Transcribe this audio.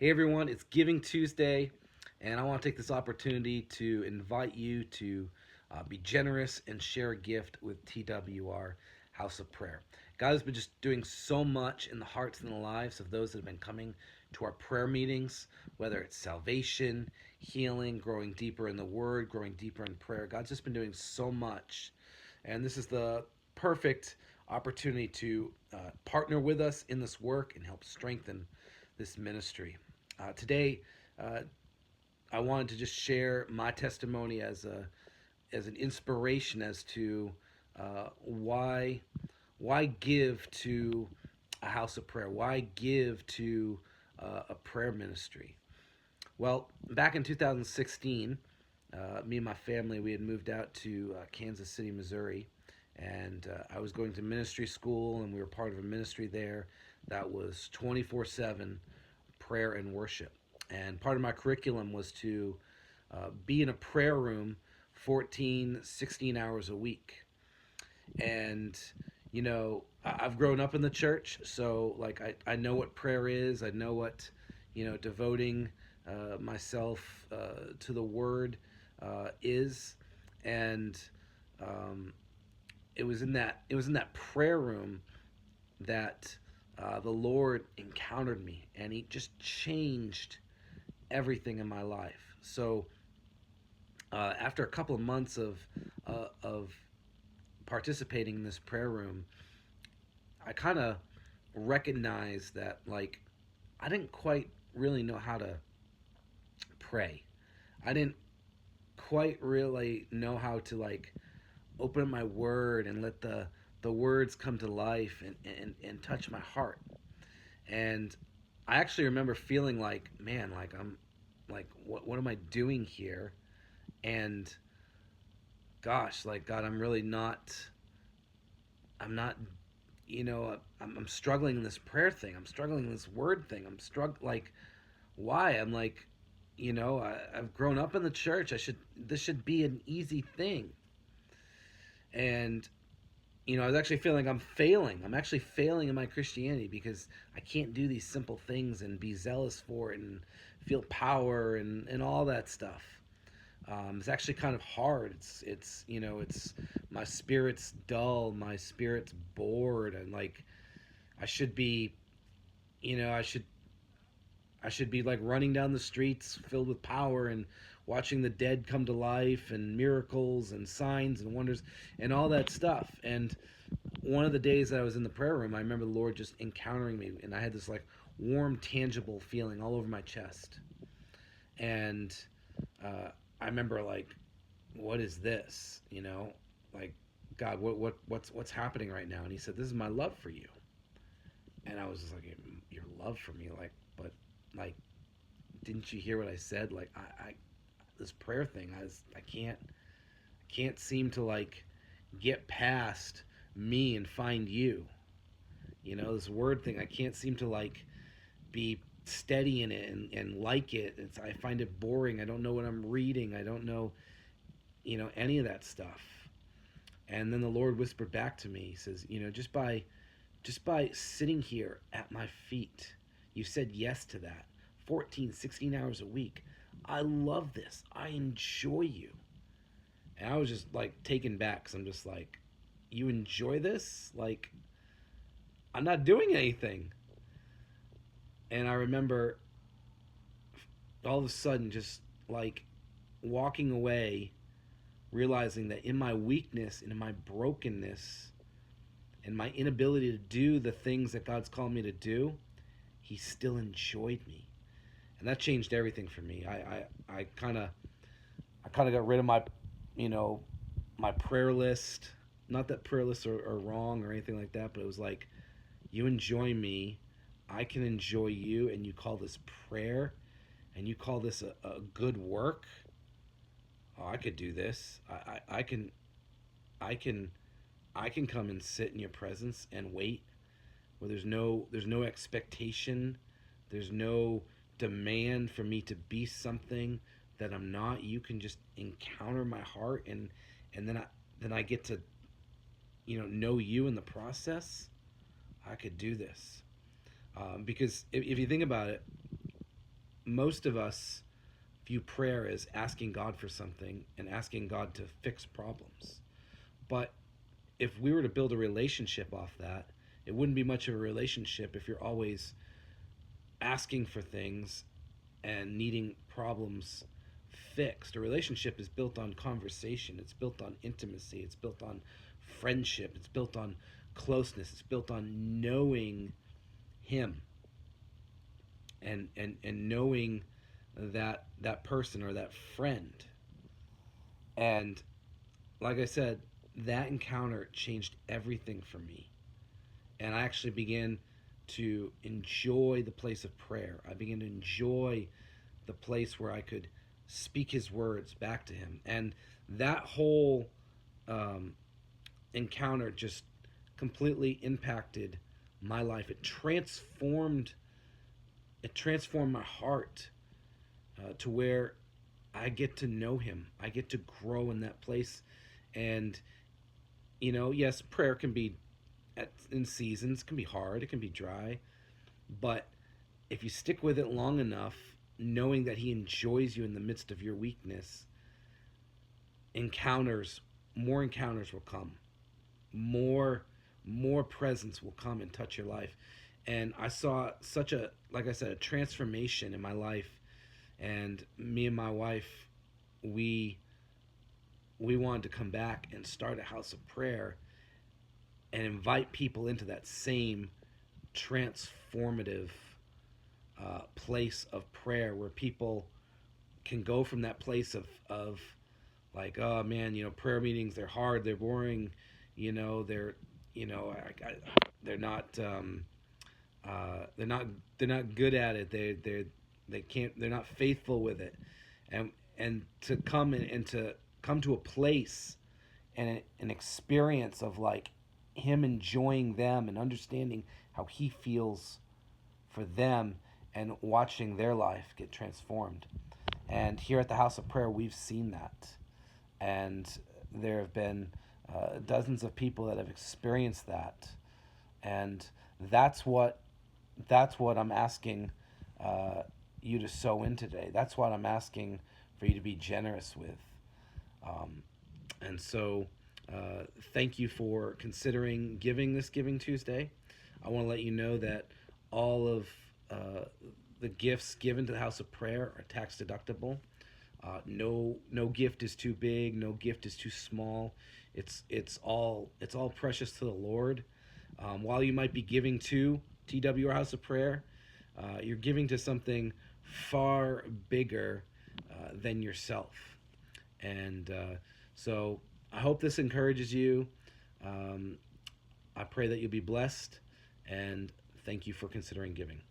Hey everyone, it's Giving Tuesday, and I want to take this opportunity to invite you to be generous and share a gift with TWR House of Prayer. God has been just doing so much in the hearts and the lives of those that have been coming to our prayer meetings, whether it's salvation, healing, growing deeper in the Word, growing deeper in prayer. God's just been doing so much, and this is the perfect opportunity to partner with us in this work and help strengthen this ministry. Today, uh, I wanted to just share my testimony as an inspiration as to why give to a house of prayer, why give to a prayer ministry. Well, back in 2016, me and my family we had moved out to Kansas City, Missouri, and I was going to ministry school, and we were part of a ministry there that was 24/7 prayer and worship. And part of my curriculum was to be in a prayer room 14, 16 hours a week. And, I've grown up in the church, so like I know what prayer is. I know what, devoting myself to the word is. And um, it was in that prayer room that the Lord encountered me, and He just changed everything in my life. So after a couple of months of participating in this prayer room, I kind of recognized that like I didn't quite really know how to pray. I didn't quite really know how to like open up my word and let the words come to life and touch my heart. And I actually remember feeling like, man, like I'm like what am I doing here? And gosh, like God, I'm not I'm struggling in this prayer thing. I'm struggling in this word thing. I'm struggling like why? I'm like, I've grown up in the church. This should be an easy thing. And I was actually feeling like I'm failing. I'm actually failing in my Christianity because I can't do these simple things and be zealous for it and feel power and all that stuff. It's actually kind of hard. It's my spirit's dull, my spirit's bored, and like I should be, you know, I should be like running down the streets filled with power and watching the dead come to life and miracles and signs and wonders and all that stuff. And one of the days that I was in the prayer room, I remember the Lord just encountering me, and I had this like warm, tangible feeling all over my chest. And I remember like, what is this? Like, God, what's happening right now? And He said, this is my love for you. And I was just like, your love for me, like, but like, didn't you hear what I said? Like, I this prayer thing, I can't seem to like get past me and find you. This word thing, I can't seem to like be steady in it and like it. I find it boring. I don't know what I'm reading. I don't know, any of that stuff. And then the Lord whispered back to me. He says, just by sitting here at my feet, you said yes to that. 14, 16 hours a week. I love this. I enjoy you. And I was just like taken back because I'm just like, you enjoy this? Like, I'm not doing anything. And I remember all of a sudden just like walking away, realizing that in my weakness and in my brokenness and my inability to do the things that God's called me to do, He still enjoyed me. And that changed everything for me. I kind of got rid of you know, my prayer list. Not that prayer lists are wrong or anything like that, but it was like, you enjoy me, I can enjoy you, and you call this prayer, and you call this a good work. Oh, I could do this. I can I can come and sit in your presence and wait where there's no expectation, there's no demand for me to be something that I'm not. You can just encounter my heart, and then I get to know you in the process. I could do this because if you think about it, most of us view prayer as asking God for something and asking God to fix problems. But if we were to build a relationship off that, it wouldn't be much of a relationship if you're always asking for things and needing problems fixed. A relationship is built on conversation, it's built on intimacy, it's built on friendship, it's built on closeness, it's built on knowing Him and knowing that person or that friend. And like I said, that encounter changed everything for me. And I actually began to enjoy the place of prayer. I began to enjoy the place where I could speak His words back to Him. And that whole um, encounter just completely impacted my life. It transformed my heart to where I get to know Him. I get to grow in that place. And yes, prayer can be in seasons, can be hard, it can be dry, but if you stick with it long enough, knowing that He enjoys you in the midst of your weakness, encounters, more encounters will come, more more presence will come and touch your life. And I saw such a, like I said, a transformation in my life. And me and my wife, we we wanted to come back and start a house of prayer and invite people into that same transformative place of prayer where people can go from that place of like, oh man, prayer meetings, they're hard, they're boring, they're, they're not, they're not, they're not good at it. They can't, they're not faithful with it. And to come and to come to a place and an experience of like Him enjoying them and understanding how He feels for them and watching their life get transformed. And here at the House of Prayer, we've seen that. And there have been dozens of people that have experienced that. And that's what I'm asking you to sow in today. That's what I'm asking for you to be generous with. Um, and so, thank you for considering giving this Giving Tuesday. I want to let you know that all of uh, the gifts given to the House of Prayer are tax deductible. No gift is too big. No gift is too small. It's all precious to the Lord. While you might be giving to TWR House of Prayer, you're giving to something far bigger than yourself. And so I hope this encourages you. Um, I pray that you'll be blessed, and thank you for considering giving.